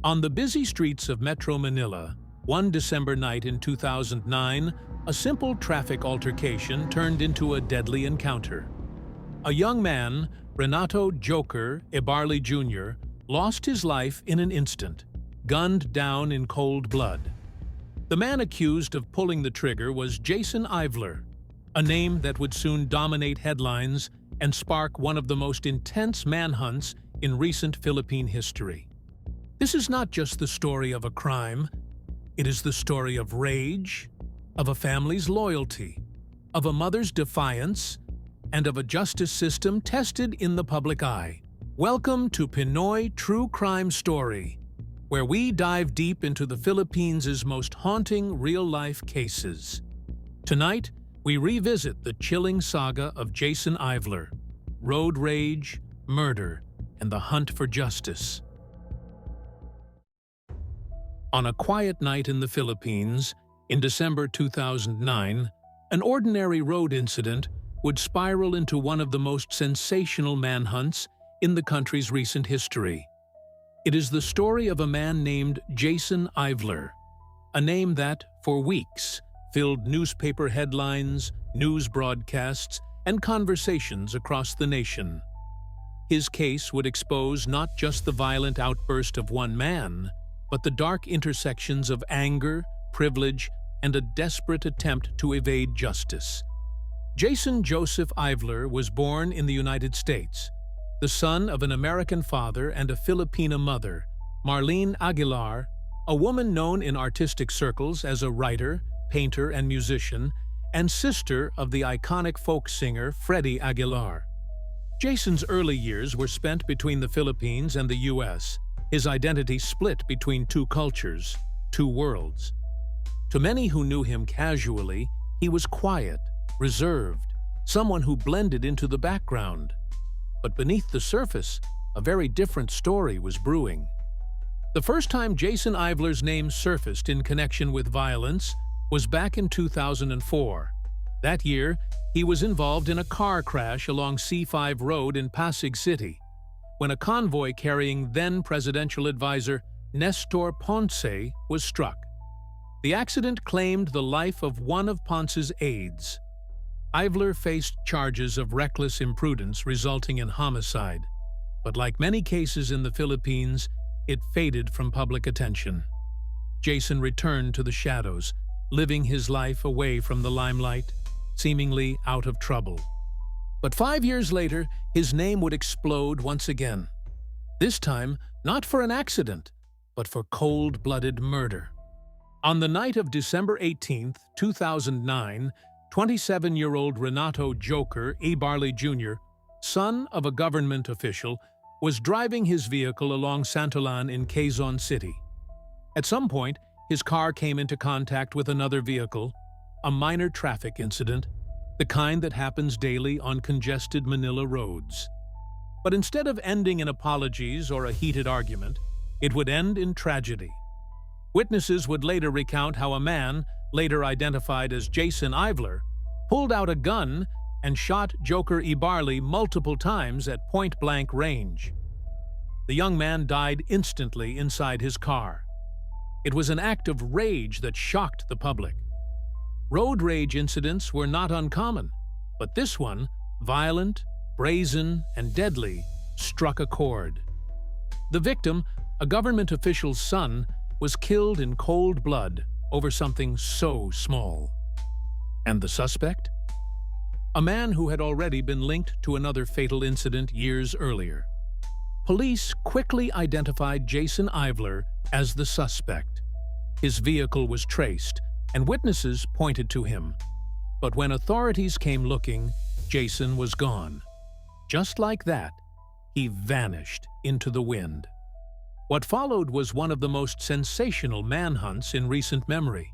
On the busy streets of Metro Manila, one December night in 2009, a simple traffic altercation turned into a deadly encounter. A young man, Renato "Joker" Ibarli Jr., lost his life in an instant, gunned down in cold blood. The man accused of pulling the trigger was Jason Ivler, a name that would soon dominate headlines and spark one of the most intense manhunts in recent Philippine history. This is not just the story of a crime, it is the story of rage, of a family's loyalty, of a mother's defiance, and of a justice system tested in the public eye. Welcome to Pinoy True Crime Story, where we dive deep into the Philippines' most haunting real-life cases. Tonight, we revisit the chilling saga of Jason Ivler, road rage, murder, and the hunt for justice. On a quiet night in the Philippines, in December 2009, an ordinary road incident would spiral into one of the most sensational manhunts in the country's recent history. It is the story of a man named Jason Ivler, a name that, for weeks, filled newspaper headlines, news broadcasts, and conversations across the nation. His case would expose not just the violent outburst of one man, but the dark intersections of anger, privilege, and a desperate attempt to evade justice. Jason Joseph Ivler was born in the United States, the son of an American father and a Filipina mother, Marlene Aguilar, a woman known in artistic circles as a writer, painter, and musician, and sister of the iconic folk singer Freddie Aguilar. Jason's early years were spent between the Philippines and the U.S., his identity split between two cultures, two worlds. To many who knew him casually, he was quiet, reserved, someone who blended into the background. But beneath the surface, a very different story was brewing. The first time Jason Ivler's name surfaced in connection with violence was back in 2004. That year, he was involved in a car crash along C5 Road in Pasig City, when a convoy carrying then-presidential advisor Nestor Ponce was struck. The accident claimed the life of one of Ponce's aides. Ivler faced charges of reckless imprudence resulting in homicide, but like many cases in the Philippines, it faded from public attention. Jason returned to the shadows, living his life away from the limelight, seemingly out of trouble. But 5 years later, his name would explode once again. This time, not for an accident, but for cold-blooded murder. On the night of December 18, 2009, 27-year-old Renato "Joker" Ibarli Jr., son of a government official, was driving his vehicle along Santolan in Quezon City. At some point, his car came into contact with another vehicle, a minor traffic incident, the kind that happens daily on congested Manila roads. But instead of ending in apologies or a heated argument, it would end in tragedy. Witnesses would later recount how a man, later identified as Jason Ivler, pulled out a gun and shot Joker Ibarli multiple times at point-blank range. The young man died instantly inside his car. It was an act of rage that shocked the public. Road rage incidents were not uncommon, but this one, violent, brazen, and deadly, struck a chord. The victim, a government official's son, was killed in cold blood over something so small. And the suspect? A man who had already been linked to another fatal incident years earlier. Police quickly identified Jason Ivler as the suspect. His vehicle was traced, and witnesses pointed to him. But when authorities came looking, Jason was gone. Just like that, he vanished into the wind. What followed was one of the most sensational manhunts in recent memory.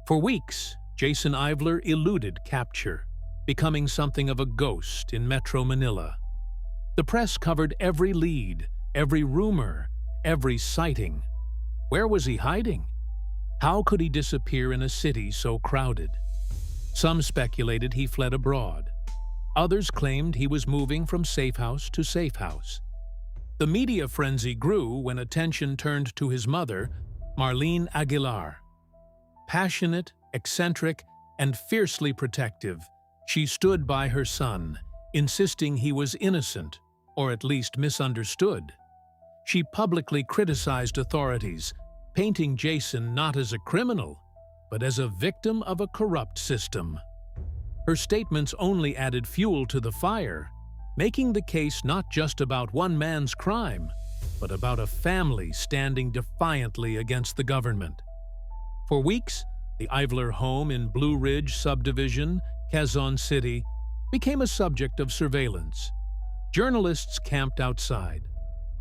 For weeks, Jason Ivler eluded capture, becoming something of a ghost in Metro Manila. The press covered every lead, every rumor, every sighting. Where was he hiding? How could he disappear in a city so crowded? Some speculated he fled abroad. Others claimed he was moving from safe house to safe house. The media frenzy grew when attention turned to his mother, Marlene Aguilar. Passionate, eccentric, and fiercely protective, she stood by her son, insisting he was innocent, or at least misunderstood. She publicly criticized authorities, painting Jason not as a criminal, but as a victim of a corrupt system. Her statements only added fuel to the fire, making the case not just about one man's crime, but about a family standing defiantly against the government. For weeks, the Ivler home in Blue Ridge subdivision, Quezon City, became a subject of surveillance. Journalists camped outside.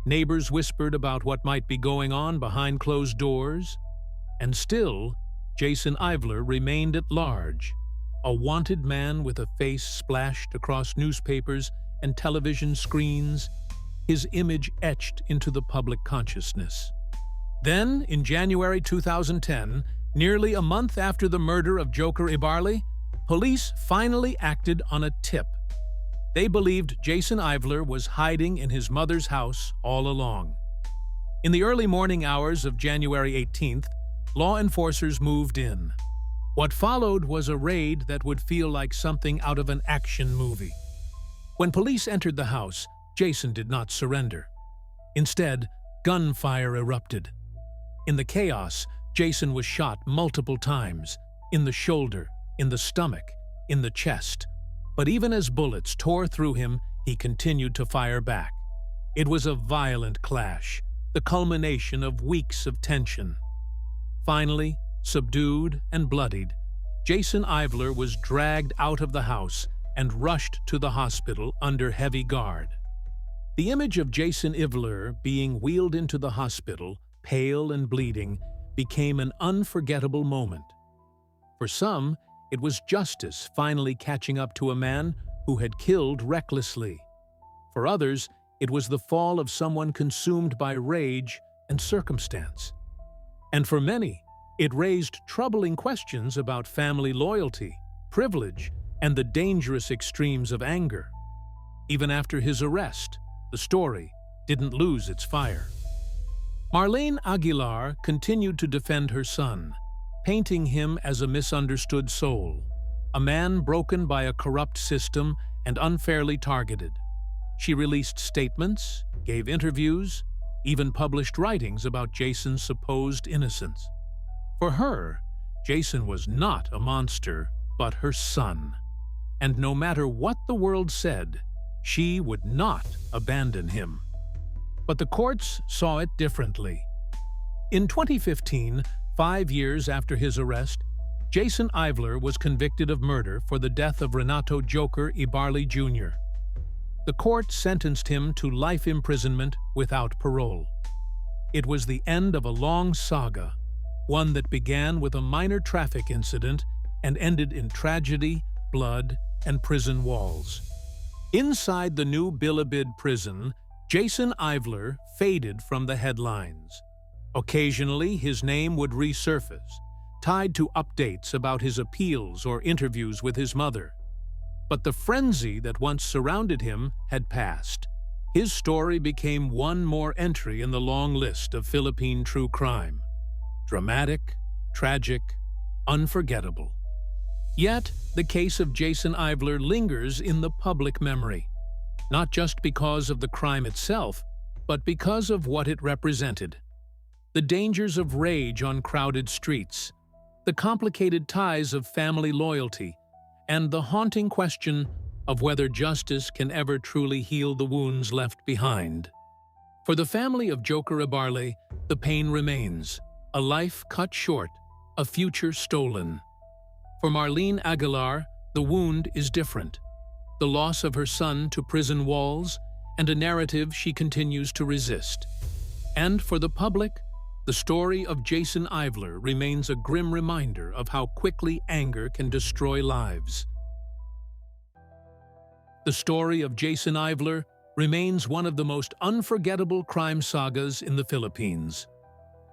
Neighbors whispered about what might be going on behind closed doors. And still, Jason Ivler remained at large, a wanted man with a face splashed across newspapers and television screens, his image etched into the public consciousness. Then, in January 2010, nearly a month after the murder of Joker Ibarli, police finally acted on a tip. They believed Jason Ivler was hiding in his mother's house all along. In the early morning hours of January 18th, law enforcers moved in. What followed was a raid that would feel like something out of an action movie. When police entered the house, Jason did not surrender. Instead, gunfire erupted. In the chaos, Jason was shot multiple times, in the shoulder, in the stomach, in the chest. But even as bullets tore through him, he continued to fire back. It was a violent clash, the culmination of weeks of tension. Finally, subdued and bloodied, Jason Ivler was dragged out of the house and rushed to the hospital under heavy guard. The image of Jason Ivler being wheeled into the hospital, pale and bleeding, became an unforgettable moment. For some, it was justice finally catching up to a man who had killed recklessly. For others, it was the fall of someone consumed by rage and circumstance. And for many, it raised troubling questions about family loyalty, privilege, and the dangerous extremes of anger. Even after his arrest, the story didn't lose its fire. Marlene Aguilar continued to defend her son, painting him as a misunderstood soul, a man broken by a corrupt system and unfairly targeted. She released statements, gave interviews, even published writings about Jason's supposed innocence. For her, Jason was not a monster, but her son. And no matter what the world said, she would not abandon him. But the courts saw it differently. In 2015, 5 years after his arrest, Jason Ivler was convicted of murder for the death of Renato Joker Ibarli Jr. The court sentenced him to life imprisonment without parole. It was the end of a long saga, one that began with a minor traffic incident and ended in tragedy, blood, and prison walls. Inside the new Bilibid prison, Jason Ivler faded from the headlines. Occasionally, his name would resurface, tied to updates about his appeals or interviews with his mother. But the frenzy that once surrounded him had passed. His story became one more entry in the long list of Philippine true crime. Dramatic, tragic, unforgettable. Yet, the case of Jason Ivler lingers in the public memory, not just because of the crime itself, but because of what it represented. The dangers of rage on crowded streets, the complicated ties of family loyalty, and the haunting question of whether justice can ever truly heal the wounds left behind. For the family of Joker Ibarli, the pain remains, a life cut short, a future stolen. For Marlene Aguilar, the wound is different. The loss of her son to prison walls, and a narrative she continues to resist. And for the public, the story of Jason Ivler remains a grim reminder of how quickly anger can destroy lives. The story of Jason Ivler remains one of the most unforgettable crime sagas in the Philippines.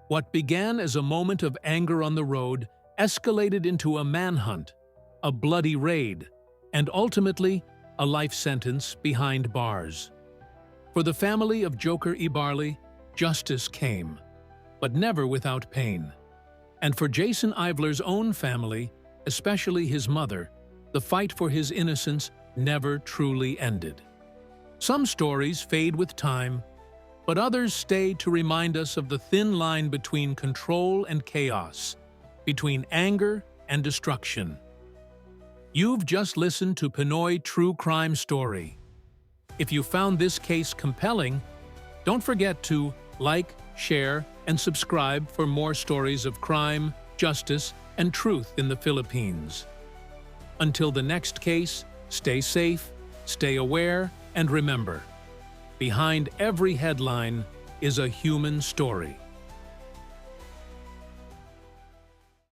What began as a moment of anger on the road escalated into a manhunt, a bloody raid, and ultimately a life sentence behind bars. For the family of Joker Ibarli, justice came, but never without pain. And for Jason Ivler's own family, especially his mother, the fight for his innocence never truly ended. Some stories fade with time, but others stay to remind us of the thin line between control and chaos, between anger and destruction. You've just listened to Pinoy True Crime Story. If you found this case compelling, don't forget to like, share, and subscribe for more stories of crime, justice, and truth in the Philippines. Until the next case, stay safe, stay aware, and remember, behind every headline is a human story.